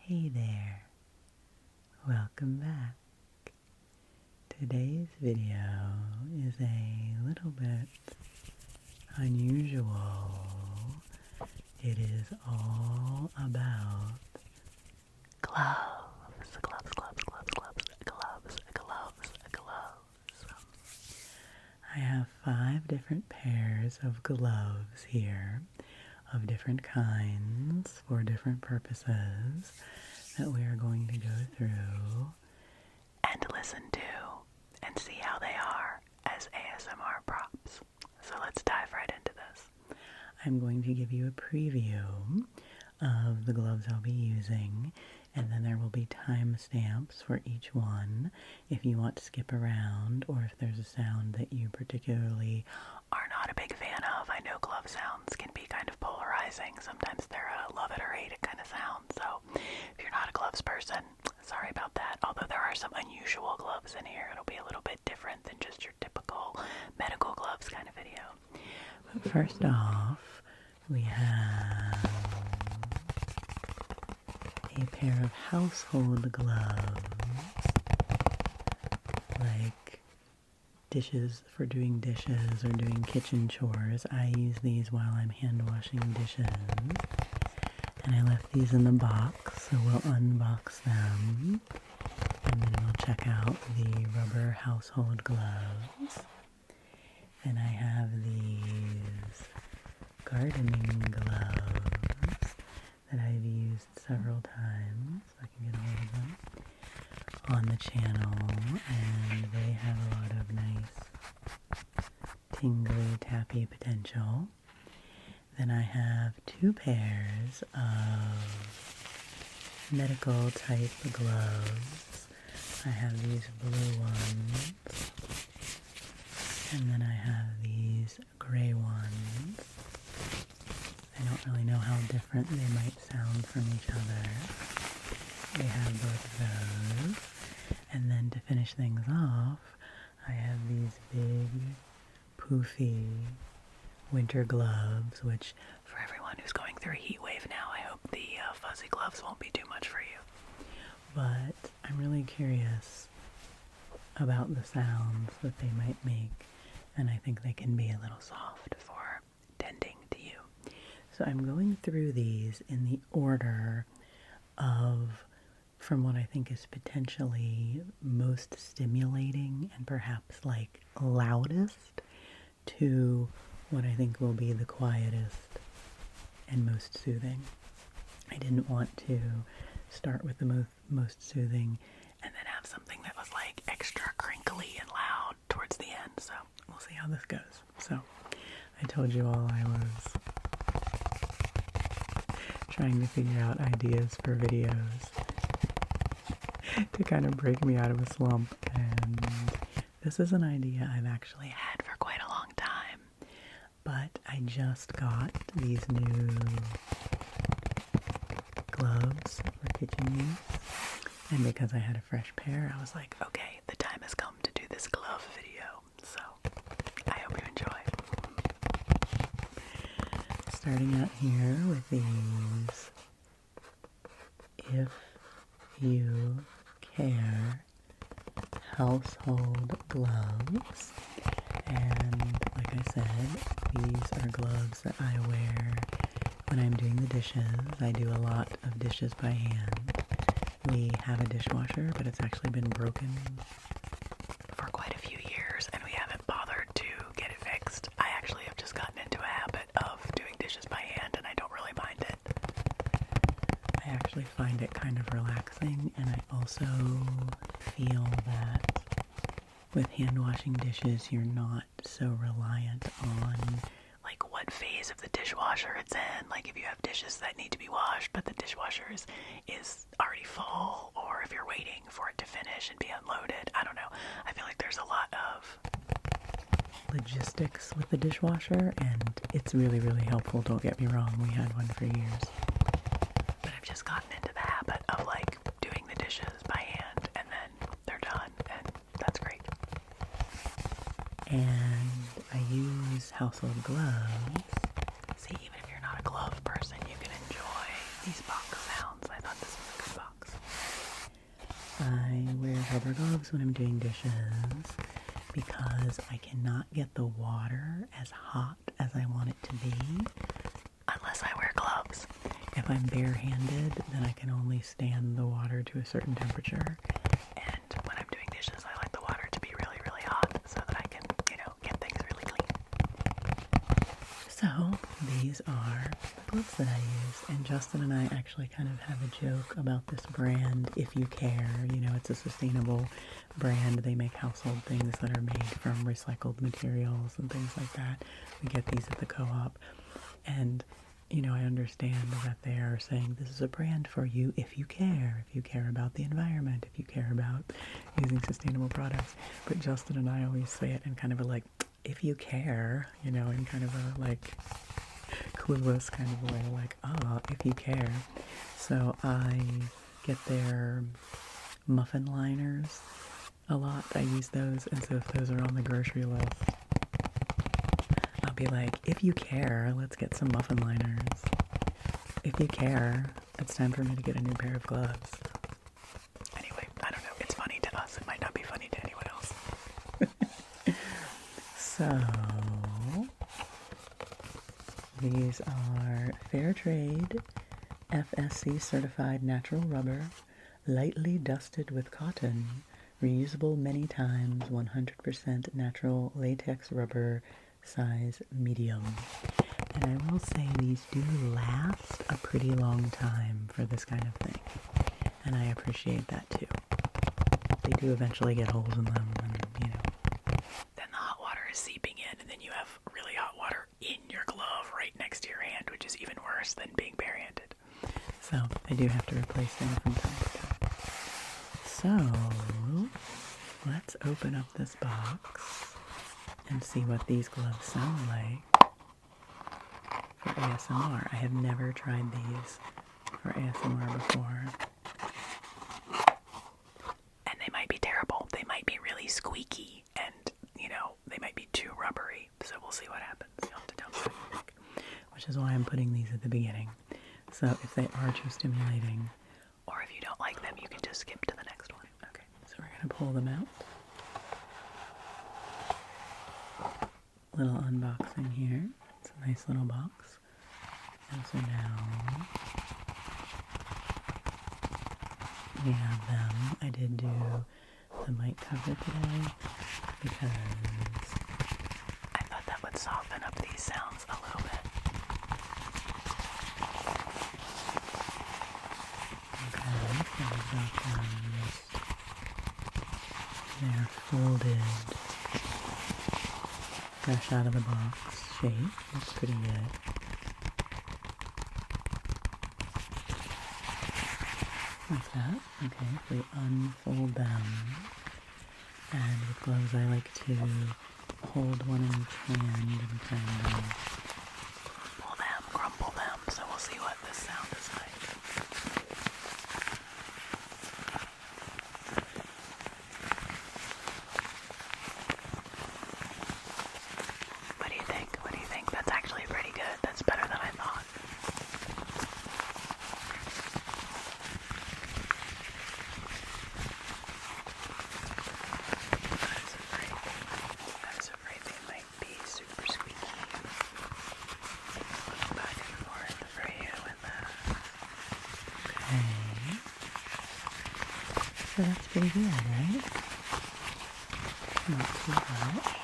Hey there, welcome back. Today's video is a little bit unusual. It is all about gloves. I have 5 different pairs of gloves here of different kinds for different purposes that we are going to go through and listen to and see how they are as ASMR props. So let's dive right into this. I'm going to give you a preview of the gloves I'll be using, and then there will be timestamps for each one if you want to skip around or if there's a sound that you particularly are not a big fan of. I know glove sounds can be kind of polarizing. Sometimes they're a love it or hate it kind of sound. So if you're not a gloves person, sorry about that. Although there are some unusual gloves in here, it'll be a little bit different than just your typical medical gloves kind of video. But first off, we have a pair of household gloves, like dishes for doing dishes or doing kitchen chores. I use these while I'm hand washing dishes, and I left these in the box, so we'll unbox them and then we'll check out the rubber household gloves. And I have these gardening gloves that I've used several times. I can get a hold of them on the channel, and they have a lot of nice tingly, tappy potential. Then I have 2 pairs of medical type gloves. I have these blue ones, and then I have these gray ones. I don't really know how different they might sound from each other. We have both of those. And then to finish things off, I have these big, poofy winter gloves, which for everyone who's going through a heat wave now, I hope the fuzzy gloves won't be too much for you. But I'm really curious about the sounds that they might make, and I think they can be a little soft for tending to you. So I'm going through these in the order of from what I think is potentially most stimulating and perhaps like loudest to what I think will be the quietest and most soothing. I didn't want to start with the most soothing and then have something that was like extra crinkly and loud towards the end. So we'll see how this goes. So I told you all I was trying to figure out ideas for videos to kind of break me out of a slump, and this is an idea I've actually had for quite a long time, but I just got these new gloves for kitchen use, and because I had a fresh pair, I was like, okay, the time has come to do this glove video, so I hope you enjoy. Starting out here with these If You Care household gloves, and like I said, these are gloves that I wear when I'm doing the dishes. I do a lot of dishes by hand. We have a dishwasher, but it's actually been broken for quite a few years, and we haven't bothered to get it fixed. I actually have just gotten into a habit of doing dishes by hand, and I don't really mind it. I actually find it kind of relaxing, and I also feel that with hand washing dishes, you're not so reliant on like what phase of the dishwasher it's in. Like if you have dishes that need to be washed, but the dishwasher is already full, or if you're waiting for it to finish and be unloaded. I don't know. I feel like there's a lot of logistics with the dishwasher, and it's really, really helpful. Don't get me wrong. We had one for years. But I've just gotten into the habit of like doing the dishes by hand, and then they're done, and that's great. And I use household gloves. See, even if you're not a glove person, you can enjoy these box sounds. I thought this was a good box. rubber gloves when I'm doing dishes because I cannot get the water as hot as I want it to be unless I wear gloves. If I'm barehanded, then I can only stand the water to a certain temperature. And when I'm doing dishes, I like the water to be really, really hot so that I can, get things really clean. So these are the gloves that I use. And Justin and I actually kind of have a joke about this brand, If You Care. It's a sustainable brand. They make household things that are made from recycled materials and things like that. We get these at the co-op. And I understand that they are saying this is a brand for you if you care about the environment, if you care about using sustainable products. But Justin and I always say it in kind of a like, if you care, in kind of a like clueless kind of way, like, if you care. So I get their muffin liners a lot. I use those, and so if those are on the grocery list, I'll be like, if you care, let's get some muffin liners. If you care, it's time for me to get a new pair of gloves. Anyway, I don't know. It's funny to us. It might not be funny to anyone else. So, these are Fair Trade, FSC certified natural rubber, lightly dusted with cotton, reusable many times, 100% natural latex rubber, size medium. And I will say these do last a pretty long time for this kind of thing. And I appreciate that too. They do eventually get holes in them and, then the hot water is seeping in and then you have really hot water in your glove right next to your hand, which is even worse than being barehanded. So I do have to replace them from time to time. So let's open up this box and see what these gloves sound like for ASMR. I have never tried these for ASMR before. And they might be terrible. They might be really squeaky and, they might be too rubbery. So we'll see what happens. You'll have to tell me what you think. Which is why I'm putting these at the beginning. So if they are too stimulating, or if you don't like them, you can just skip to the next one. Okay, so we're going to pull them out. Little unboxing here. It's a nice little box. And so now we have them. I did do the mic cover today because I thought that would soften up these sounds a little bit. Okay, so I've got them just, they're folded fresh out of the box shape. Looks pretty good. Like that. Okay, if we unfold them, and with gloves I like to hold one in each hand and kind of crumple them, so we'll see what this sound is like. What do you think? What do you think? That's actually pretty good. That's better than I thought. I was afraid they might be super squeaky. Go back and forth for you with that. Okay. So that's pretty good, right? Not too much.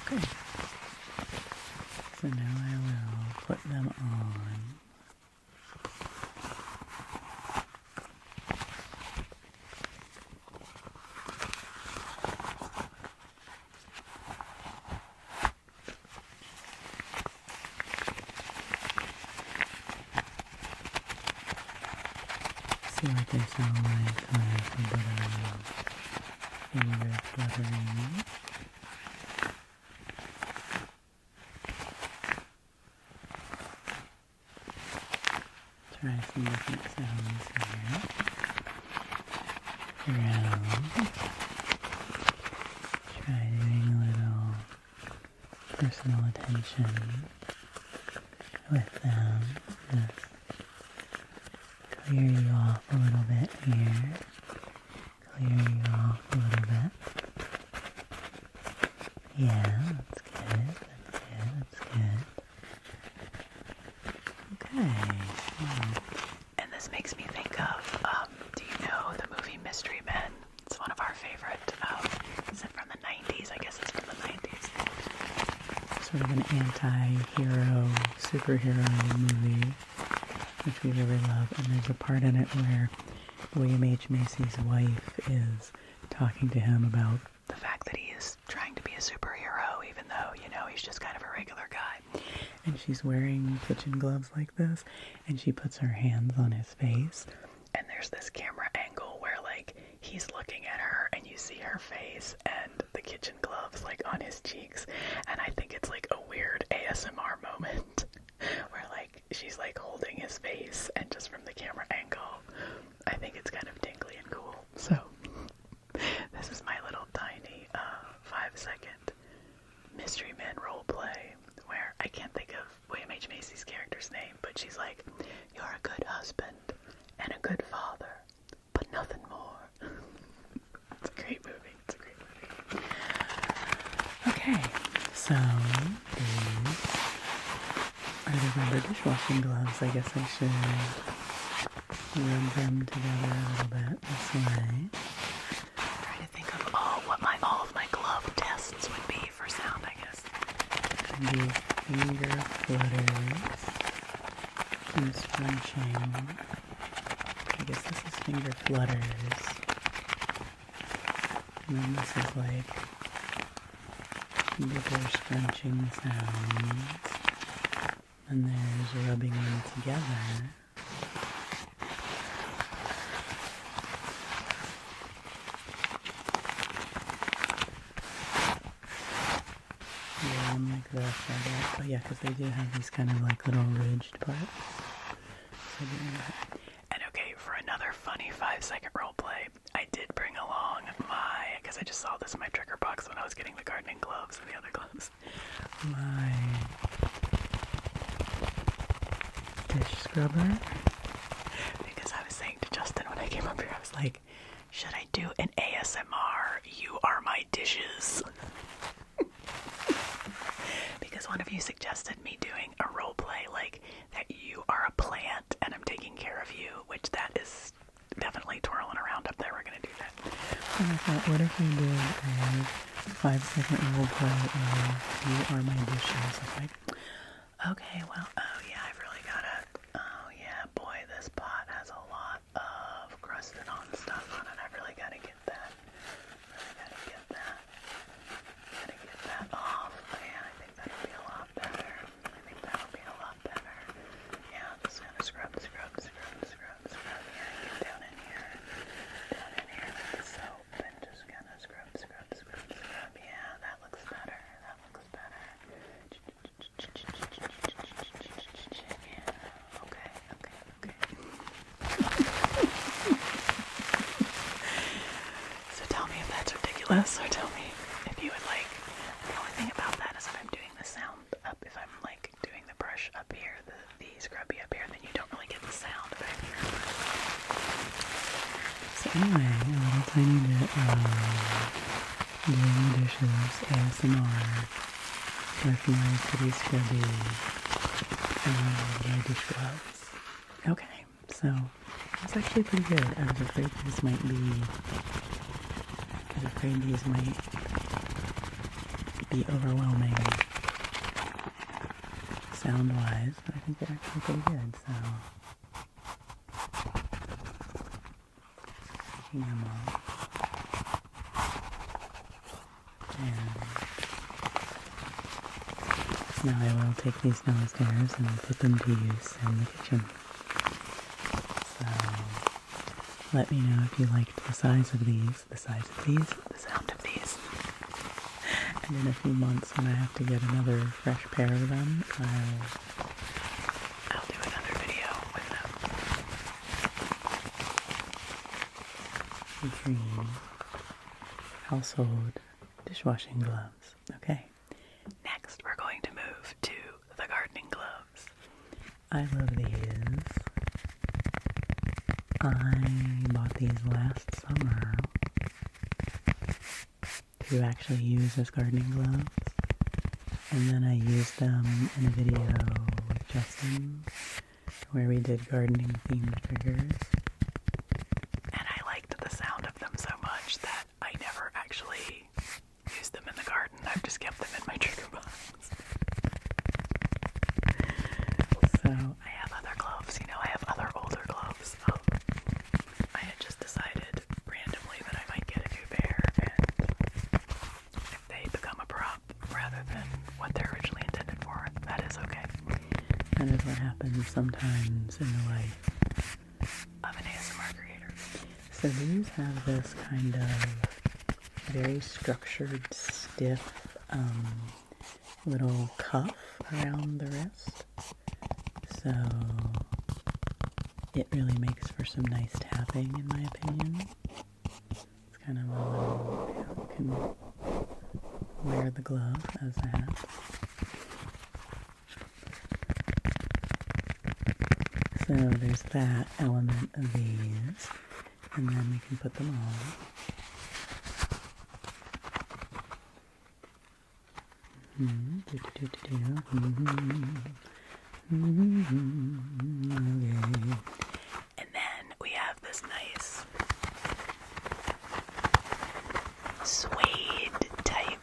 Okay. So now I will put them on. See what they sound like with a bit of finger fluttering. Try some different sounds here. Around. Try doing a little personal attention with them. Just clear you off a little bit here. Clear you off a little bit. Yeah, that's good. That's good. That's good. Okay. And this makes me think of, do you know the movie Mystery Men? It's one of our favorite, is it from the 90s? I guess it's from the 90s. Sort of an anti-hero, superhero movie, which we really love. And there's a part in it where William H. Macy's wife is talking to him about the fact that he is trying to be a superhero, even though, you know, he's just kind of a regular guy. And she's wearing kitchen gloves like this, and she puts her hands on his face, and there's this camera angle where, like, he's looking at her, and you see her face and the kitchen gloves, like, on his cheeks, and I think it's, like, a weird ASMR moment, where, like, she's, like, holding his face, and just from the camera angle, I think it's kind of tingly and cool. So, this is my little tiny 5-second Mystery Men role play where I can't think of William H. Macy's character's name, but she's like, "You're a good husband and a good father, but nothing more." It's a great movie. It's a great movie. Okay, so these are the rubber dishwashing gloves. I guess I should rub them together a little bit this way. Try to think of all of my glove tests would be for sound, I guess. And these finger flutters and scrunching. I guess this is finger flutters. And then this is like bigger scrunching sounds. And there's rubbing them together. Yeah, like this, I guess. Oh yeah, because they do have these kind of like little ridged parts. So and okay, for another funny 5-second role play, I did bring along because I just saw this in my trigger box when I was getting the gardening gloves and the other gloves, my dish scrubber. Because I was saying to Justin when I came up here, I was like, should I do an ASMR, "You are my dishes"? Because one of you suggested me doing a role play like that you are a plant and I'm taking care of you, which that is definitely twirling around up there. We're gonna do that. And I thought, what if I did a 5-second role play of "You are my dishes"? I was like, okay, well, oh yeah, I've really gotta, oh yeah, boy, this pot has a lot of crusted on stuff on it. I've really gotta get that. Gotta get that off. Yeah, I think that'll be a lot better. Yeah, just gonna scrub. Yeah, get down in here with the soap and just gonna scrub. Yeah, that looks better. Yeah, okay. So tell me if that's ridiculous, or tell me if you would like. The only thing about that is if I'm doing the sound up, if I'm like doing the brush up here, the scrubby up here, then you don't really get the sound back here. So anyway, a little tiny bit of doing the dishes ASMR with my pretty scrubby my dish gloves. Okay, so it's actually pretty good. I was afraid these might be overwhelming sound-wise, but I think they're actually pretty good, so taking them off. And now I will take these downstairs and put them to use in the kitchen. So let me know if you liked the size of these, the sound of these. And in a few months when I have to get another fresh pair of them, I'll do another video with them. Featuring household dishwashing gloves. Okay. Next we're going to move to the gardening gloves. I love these. I bought these last summer to actually use as gardening gloves, and then I used them in a video with Justin where we did gardening themed triggers, and I liked the sound of them so much that I never actually used them in the garden. I've just kept them in my trigger box. So I have other gloves, I have other older gloves. I had just decided randomly that I might get a new pair, and if they become a prop rather than what they're originally intended for, that is okay. That is what happens sometimes in the life of an ASMR creator. So these have this kind of very structured, stiff little cuff around the wrist. So it really makes for some nice tapping, in my opinion. It's kind of a little, you can wear the glove as a hat. So there's that element of these, and then we can put them on. Okay. And then we have this nice suede type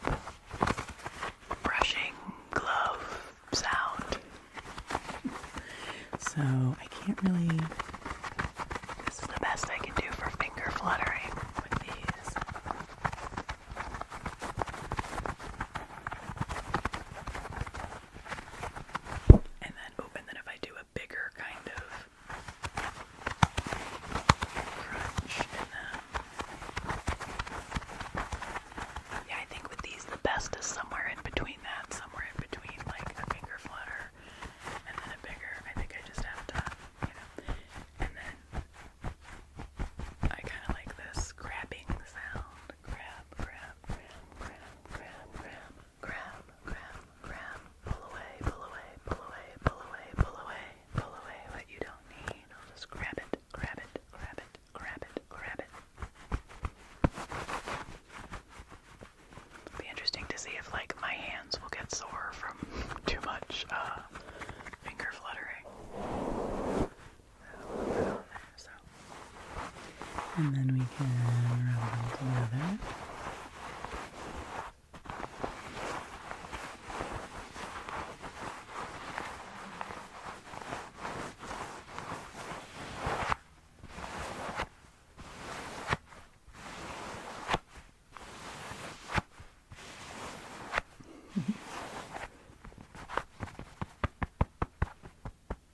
brushing glove sound. So I can't really, this is the best I can do for finger fluttering with these. And then if I do a bigger kind of crunch in them. Yeah, I think with these the best is somewhere in between that, somewhere in between like a finger flutter and then a bigger. I think I just have to, and then I kind of like this grabbing sound. Grab, grab, grab, grab, grab, grab, grab, grab, grab, pull away, pull away, pull away, pull away, pull away, pull away what you don't need. I'll just grab it, grab it, grab it, grab it, grab it. It'll be interesting to see if like my hands will get sore from too much finger fluttering. So. And then we can rub them together.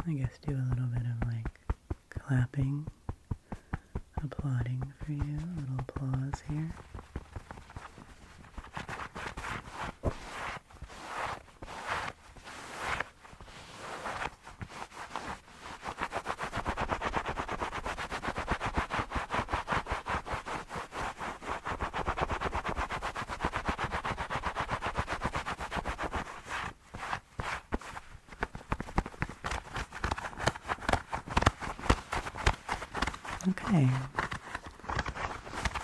I guess do a little bit of like clapping, applauding for you, a little applause here. Okay,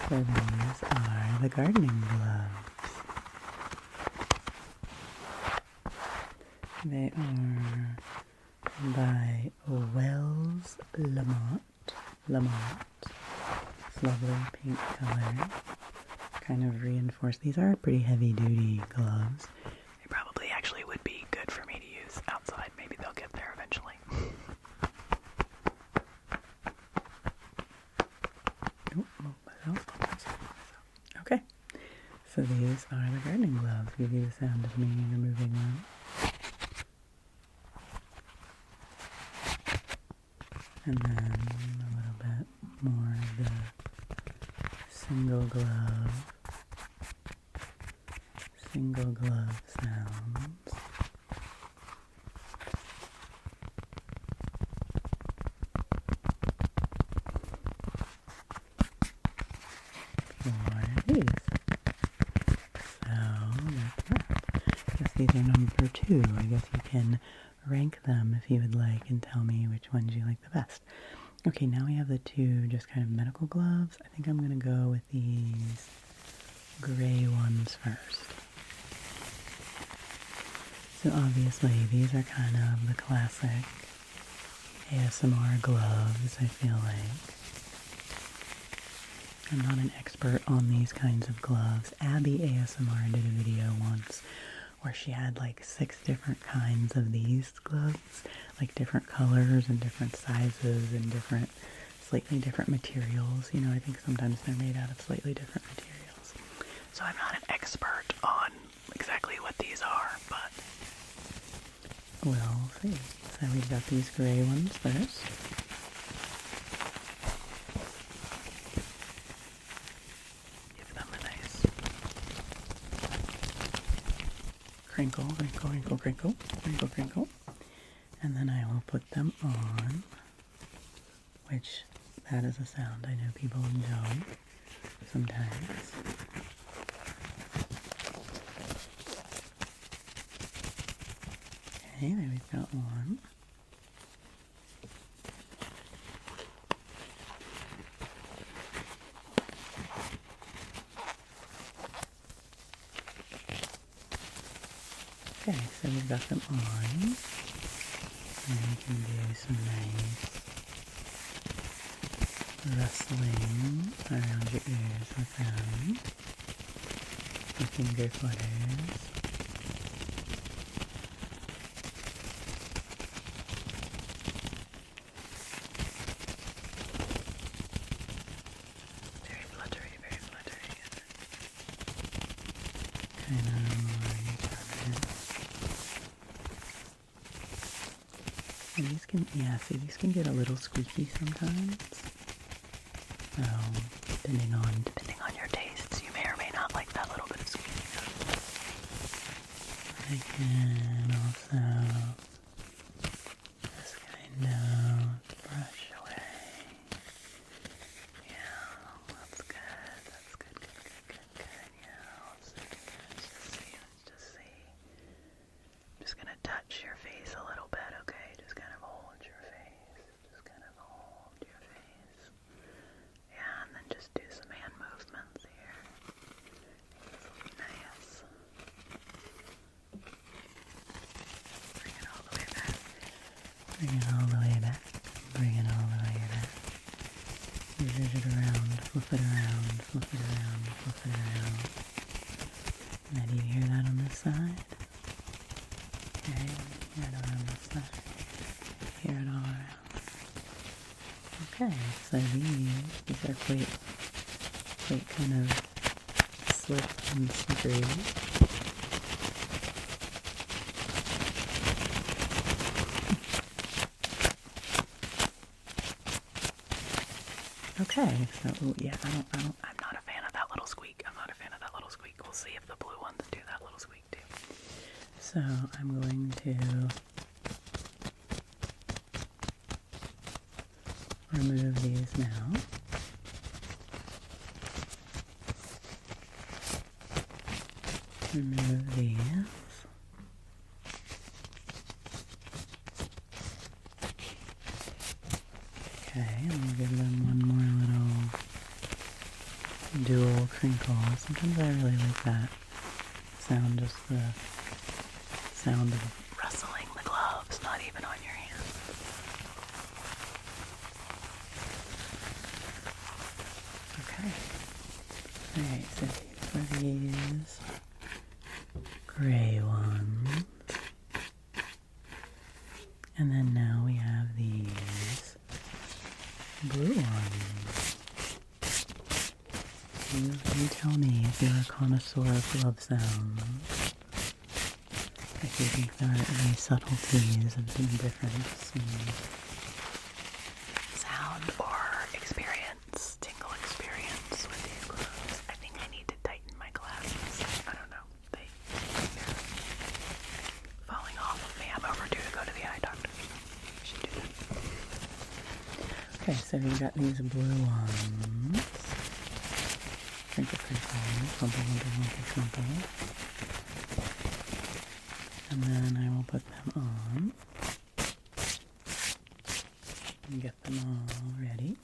so these are the gardening gloves. They are by Wells Lamont. This lovely pink color. Kind of reinforced. These are pretty heavy duty gloves. They probably actually would be good for me to use outside. Maybe they'll get there eventually. Okay, so these are the gardening gloves. Give you the sound of me removing them. And then a little bit more of the single glove sounds. For these. So that's that. I guess these are number 2. I guess you can rank them if you would like and tell me which ones you like the best. Okay, now we have the two just kind of medical gloves. I think I'm going to go with these gray ones first. So obviously these are kind of the classic ASMR gloves, I feel like. I'm not an expert on these kinds of gloves. Abby ASMR did a video once where she had like 6 different kinds of these gloves, like different colors and different sizes and slightly different materials. You know, I think sometimes they're made out of slightly different materials. So I'm not an expert on exactly what these are, but we'll see. So we've got these gray ones first. Give them a nice crinkle, crinkle, crinkle, crinkle, crinkle, crinkle. And then I will put them on, which that is a sound I know people enjoy sometimes. Okay, there we've got one. Okay, so we've got them on. And we can do some nice rustling around your ears with them. The finger flutters. Very fluttery, very fluttery. Kind of like and these can, yeah, see, these can get a little squeaky sometimes. So, depending on your tastes, you may or may not like that little bit of squeakiness. I can also just kind of brush away. Yeah, that's good. That's good, good, good, good, good. Yeah, let's just see. I'm just gonna touch your face a little bit, okay? Just kind of hold your face. Just kind of hold your face. Yeah, and then just do some hand movements here. This will be nice. Bring it all the way back. Bring it all the way back. Bring it all the way back. Zhuzh it around, flip it around, flip it around, flip it around. Now do you hear that on this side? Okay, hear it around this side. Hear it all around. Okay, so these are quite kind of slick and slippery. Okay, so yeah, I'm not a fan of that little squeak. I'm not a fan of that little squeak. We'll see if the blue ones do that little squeak too. So I'm going to remove these now. Remove these. Okay, and we'll give them one more little dual crinkle. Sometimes I really like that sound, just the sound of rustling the gloves, not even on your hands. Okay. Alright, so for these gray ones. And then now we have these blue ones. You tell me if you're a connoisseur of glove sounds. If you think there are any subtleties of some difference in sound or experience, tingle experience with these gloves. I think I need to tighten my glasses. I don't know. They're falling off of me. I'm overdue to go to the eye doctor. I should do that. Okay, so we've got these blue ones. Crinkle, crinkle, crumple, crumple, crumple, crumple. And then I will put them on. and get them all ready.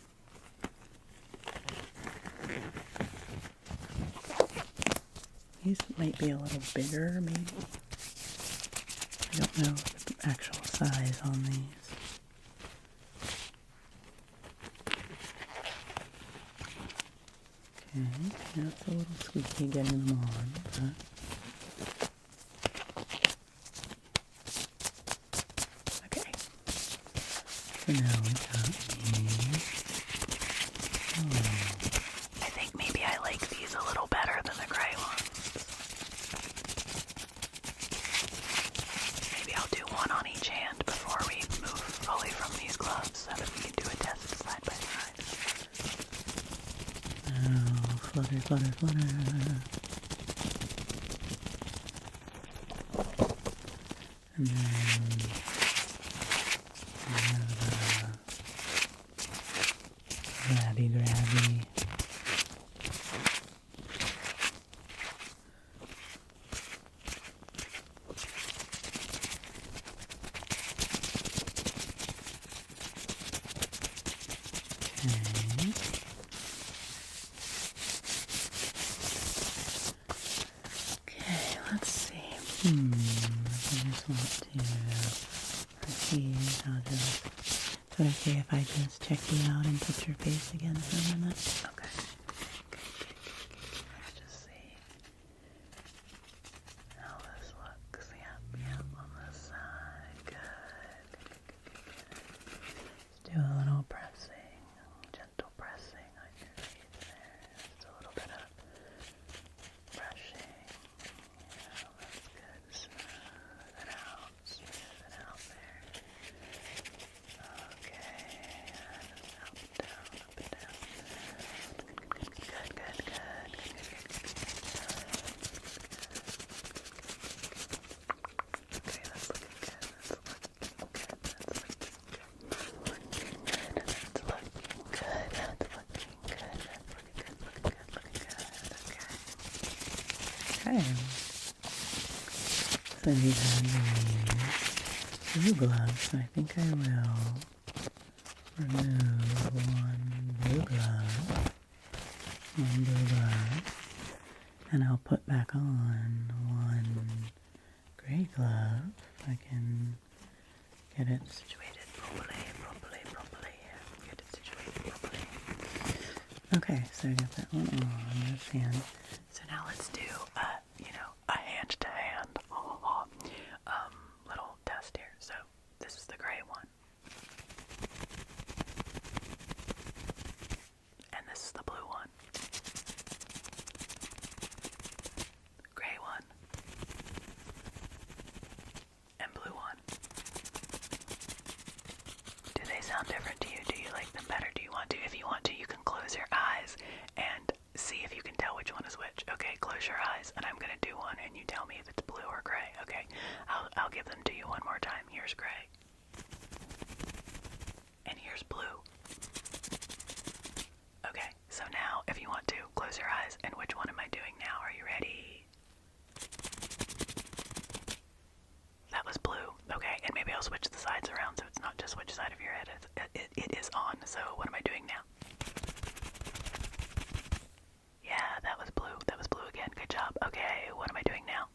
These might be a little bigger, maybe. I don't know the actual size on these. Okay, now it's a little squeaky getting them on, but okay. So now we've got these. I think maybe I like these a little better than the gray ones. Maybe I'll do one on each hand before we move fully from these gloves so that we can do a test side by side. Oh, flutter, flutter, flutter. And then we have grabby, grabby. Okay, let's see. I just want to see how to... Is it okay if I just check you out and touch your face again for a minute? Okay. Let's just see how this looks. Yep, on this side. Good. Let's do a little pressing, gentle pressing on your face there. Just a little bit of brushing. Yeah, that's good. Smooth it out there. Okay, just up and down, up and down. Good. Okay, that's looking good. That's looking good. Okay. So these are these blue gloves, so I think I will remove one blue glove, and I'll put back on one gray glove if I can get it situated properly. Get it situated properly. Okay, so I got that one on this hand. So now let's do a hand-to-hand little test here. So this is the gray one. And this is the blue one. Gray one. And blue one. Do they sound different to you? Do you like them better? Do you want to? If you want to, you can close your eyes and see if you can tell which one is which. Okay, close your eyes, and I'm gonna do one, and you tell me if it's blue or gray. Okay, I'll give them to you one more time. Here's gray, and here's blue. Okay, so now if you want to, close your eyes, and which one am I doing now? Are you ready? That was blue. Okay, and maybe I'll switch the sides around so it's not just which side of your head it is on. So what am I doing now? Yeah, that was blue. That was blue again. Good job. Okay, what am I doing now?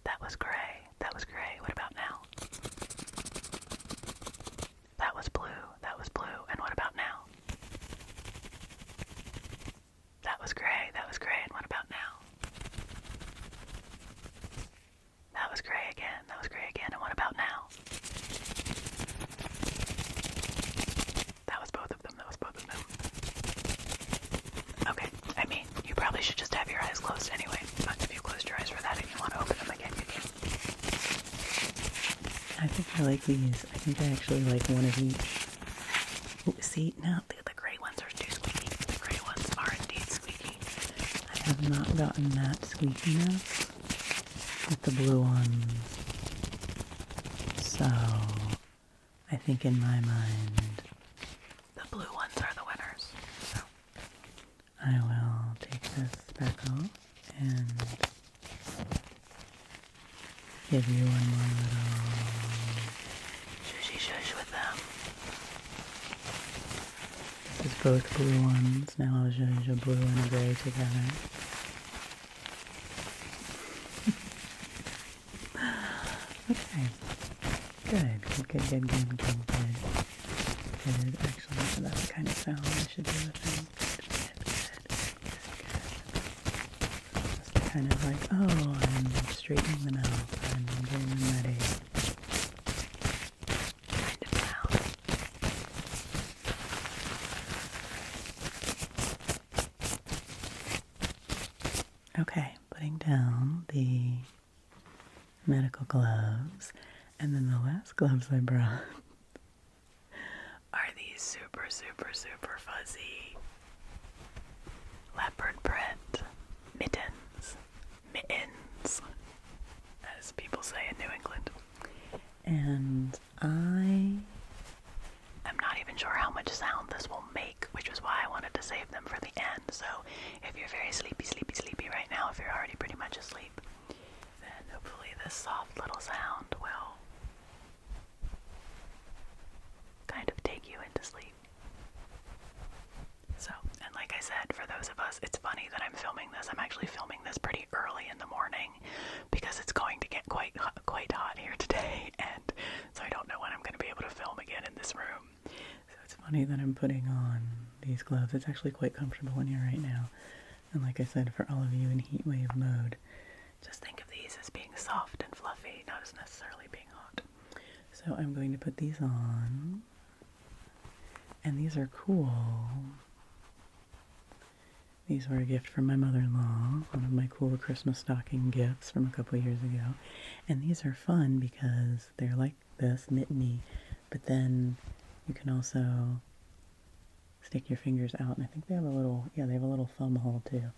That was gray. That was gray. What about now? That was blue. That was blue. And what about now? That was gray. That was gray. And what about now? That was gray again. That was gray again. And what about now? That was both of them. That was both of them. Okay, I mean, you probably should just have your eyes closed anyway, but if you closed your eyes for that and you want to open them again, you can. I think I like these. I think I actually like one of each. Ooh, see, now the gray ones are too squeaky. The gray ones are indeed squeaky. I have not gotten that squeakiness with the blue ones. So, I think in my mind, the blue ones are the winners. So, I will take this back off and give you one more little both blue ones. Now I'll use a blue and a gray together. Okay. Good. Good. Actually, that's the kind of sound I should do with them. Good. Just kind of like, oh, I'm straightening them out. I'm getting them ready. Kind of sound. Okay, putting down the medical gloves, and then the last gloves I brought are these super fuzzy leopard print mittens, as people say in New England. And I am not even sure how much sound this will make, which is why I wanted to save them for the end. So if you're very sleepy right now, if you're already pretty much asleep, then hopefully this soft little sound will kind of take you into sleep. So, and like I said, for those of us, it's funny that I'm filming this. I'm actually filming this pretty early in the morning because it's going to get quite hot here today, and so I don't know when I'm going to be able to film again in this room. So it's funny that I'm putting on these gloves. It's actually quite comfortable in here right now. And like I said, for all of you in heat wave mode, just think of these as being soft and fluffy, not as necessarily being hot. So I'm going to put these on. And these are cool. These were a gift from my mother-in-law, one of my cool Christmas stocking gifts from a couple years ago. And these are fun because they're like this, mitteny, but then you can also stick your fingers out, and I think they have a little thumb hole too.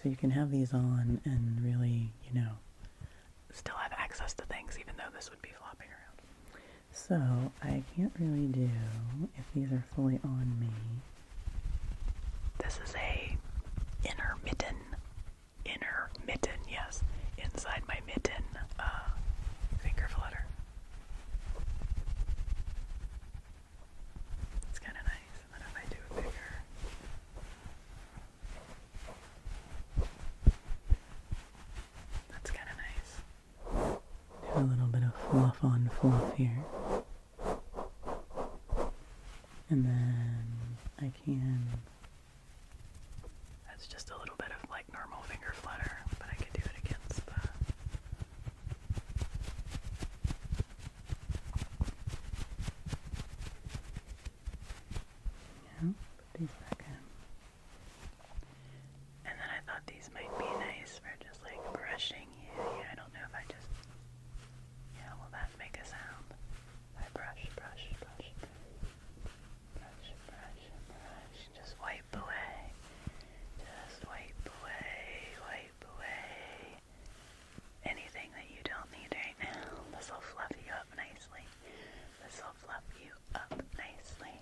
So you can have these on and really, still have access to things, even though this would be flopping around. So I can't really do if these are fully on me. This is a inner mitten, yes, inside my mitten finger flutter. It's kind of nice. And then if I do a bigger, that's kind of nice. Do a little bit of fluff on fluff here. And then I can, that's just a little bit of like normal finger flutter, but I could do it against the, put these back in. And then I thought these might be nice for just like brushing you. I don't know if I just, will that make a sound? I brush. Just wipe away. Anything that you don't need right now. This will fluff you up nicely. Fluff you up nicely.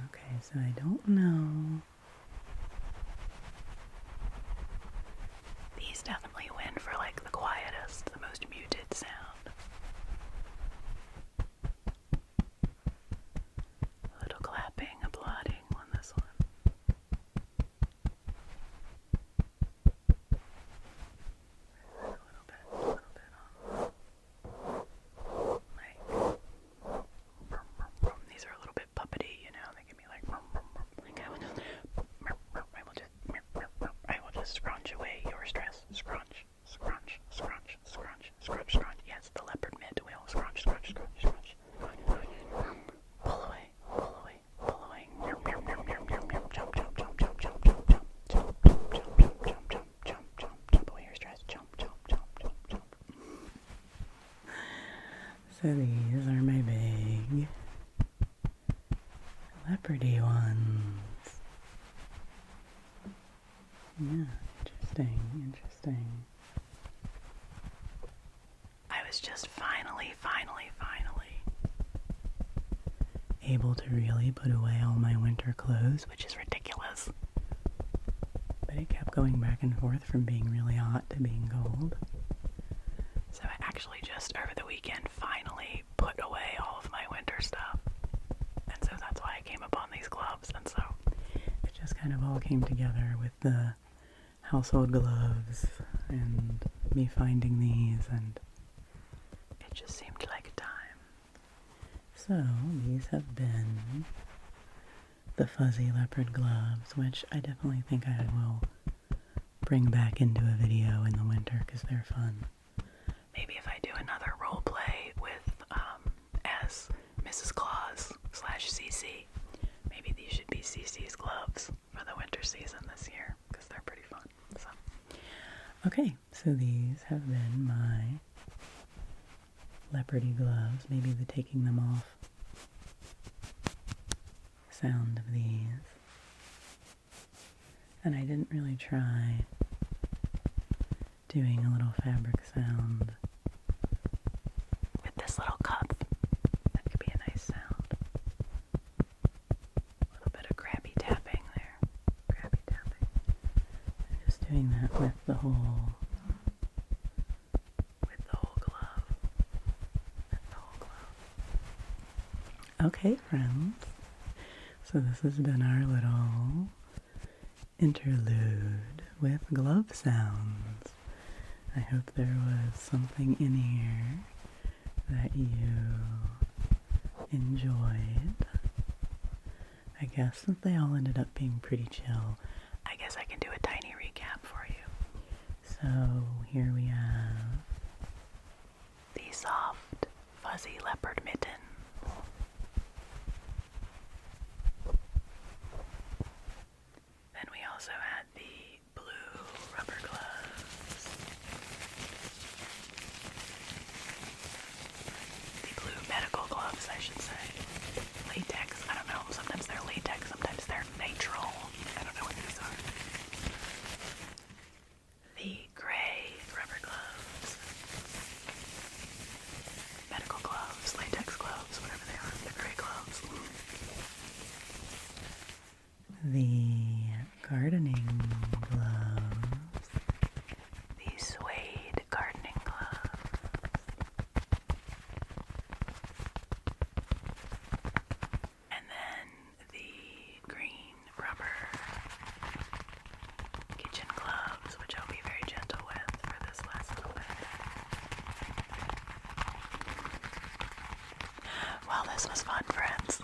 Okay, so I don't know. These definitely win for like the quietest, the most muted sound. A little clapping, applauding on this one. A little bit on. These are a little bit puppety, they give me like I will just scrunch away your stress. Scrunch. Yes, the leopard mitt will scrunch. Pull away. Jump away your stress. Jump. So these are my big leopardy ones. Yeah, interesting. I was just finally able to really put away all my winter clothes, which is ridiculous. But it kept going back and forth from being really hot to being cold. actually just over the weekend finally put away all of my winter stuff. And so that's why I came upon these gloves. And so it just kind of all came together with the household gloves and me finding these, and it just seemed like a time. So these have been the fuzzy leopard gloves, which I definitely think I will bring back into a video in the winter because they're fun. Maybe if I do another role play with as Mrs. Claus / CC, maybe these should be CC's gloves for the winter season this year because they're pretty fun. So, okay, so these have been my leopardy gloves. Maybe the taking them off sound of these. And I didn't really try doing a little fabric sound with this little cup. That could be a nice sound. A little bit of crabby tapping there. Crabby tapping. And just doing that with the whole glove. With the whole glove. Okay, friends. So this has been our little interlude with glove sounds. I hope there was something in here that you enjoyed. I guess since they all ended up being pretty chill, I guess I can do a tiny recap for you. So here we have the soft, fuzzy leopard mitten. Then we also had the blue rubber gloves. The blue medical gloves, I should say. Latex, I don't know, sometimes they're latex, sometimes they're natural. I don't know what these are. The gray rubber gloves. Medical gloves, latex gloves, whatever they are, the gray gloves. The gardening gloves. The suede gardening gloves. And then the green rubber kitchen gloves, which I'll be very gentle with for this last little bit. Well, this was fun, friends.